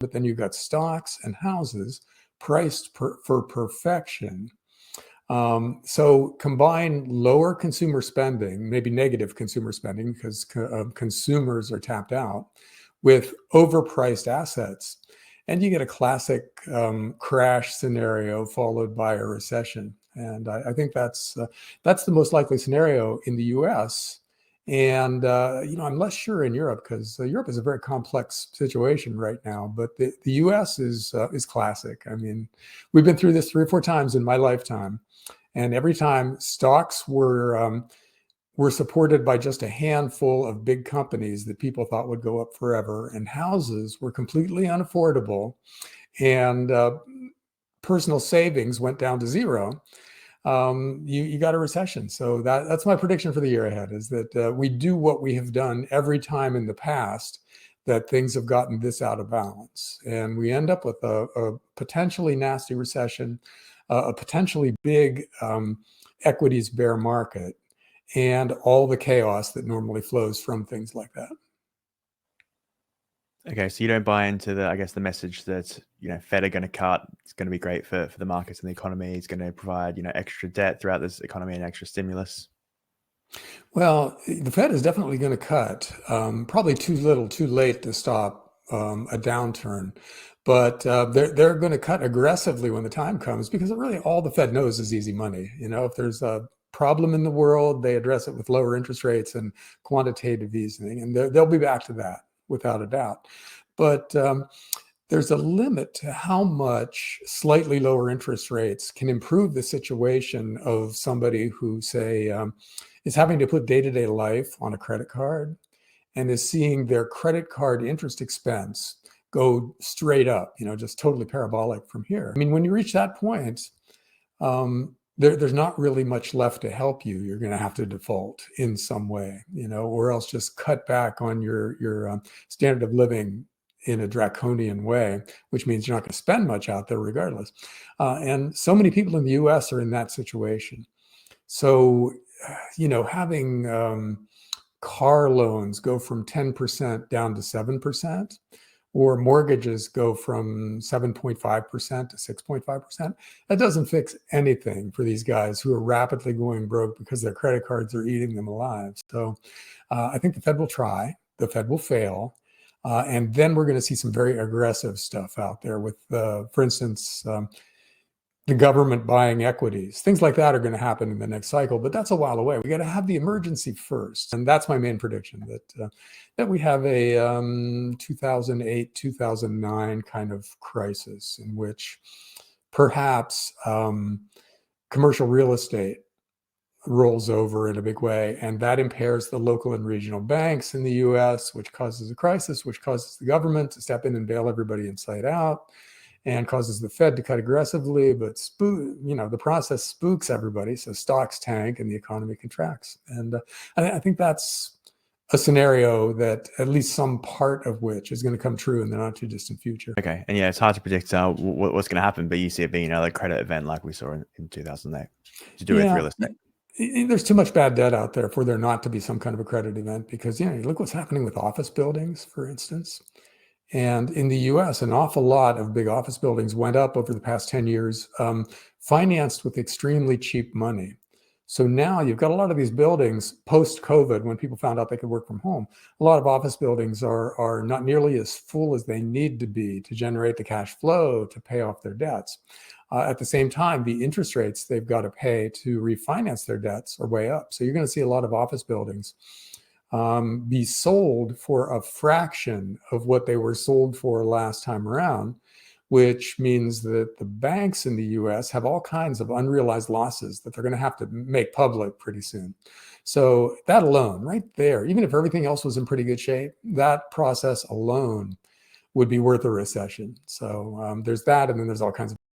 but then you've got stocks and houses priced for perfection. So combine lower consumer spending, maybe negative consumer spending because consumers are tapped out, with overpriced assets, and you get a classic crash scenario followed by a recession. And I think that's the most likely scenario in the U.S. And I'm less sure in Europe because Europe is a very complex situation right now. But the U.S. is classic. I mean, we've been through this 3 or 4 times in my lifetime. And every time stocks were supported by just a handful of big companies that people thought would go up forever, and houses were completely unaffordable, and personal savings went down to zero, you got a recession. So that's my prediction for the year ahead, is that we do what we have done every time in the past that things have gotten this out of balance. And we end up with a potentially nasty recession, a potentially big equities bear market, and all the chaos that normally flows from things like that. Okay, so you don't buy into the message that, Fed are going to cut. It's going to be great for the markets and the economy. It's going to provide, extra debt throughout this economy and extra stimulus. Well, the Fed is definitely going to cut, probably too little, too late to stop a downturn. But they're going to cut aggressively when the time comes, because really all the Fed knows is easy money. If there's a problem in the world, they address it with lower interest rates and quantitative easing, and they'll be back to that without a doubt. But there's a limit to how much slightly lower interest rates can improve the situation of somebody who, say, is having to put day-to-day life on a credit card and is seeing their credit card interest expense go straight up, just totally parabolic from here. I mean, when you reach that point, there's not really much left to help you. You're going to have to default in some way, or else just cut back on your standard of living in a draconian way, which means you're not going to spend much out there regardless. And so many people in the US are in that situation. So, having car loans go from 10% down to 7%, or mortgages go from 7.5% to 6.5%, that doesn't fix anything for these guys who are rapidly going broke because their credit cards are eating them alive. So I think the Fed will try, the Fed will fail, and then we're going to see some very aggressive stuff out there with, for instance, the government buying equities. Things like that are going to happen in the next cycle, but that's a while away. We got to have the emergency first. And that's my main prediction, that we have a 2008, 2009 kind of crisis in which perhaps commercial real estate rolls over in a big way, and that impairs the local and regional banks in the US, which causes a crisis, which causes the government to step in and bail everybody inside out, and causes the Fed to cut aggressively, but the process spooks everybody. So stocks tank and the economy contracts. And I think that's a scenario that at least some part of which is going to come true in the not too distant future. Okay. And it's hard to predict what's going to happen, but you see it being another credit event like we saw in 2008 to do with real estate. There's too much bad debt out there for there not to be some kind of a credit event, because, look what's happening with office buildings, for instance. And in the US, an awful lot of big office buildings went up over the past 10 years, financed with extremely cheap money. So now you've got a lot of these buildings post-COVID, when people found out they could work from home. A lot of office buildings are not nearly as full as they need to be to generate the cash flow to pay off their debts. At the same time, the interest rates they've got to pay to refinance their debts are way up. So you're going to see a lot of office buildings be sold for a fraction of what they were sold for last time around, which means that the banks in the US have all kinds of unrealized losses that they're going to have to make public pretty soon. So that alone, right there, even if everything else was in pretty good shape, that process alone would be worth a recession. So there's that, and then there's all kinds of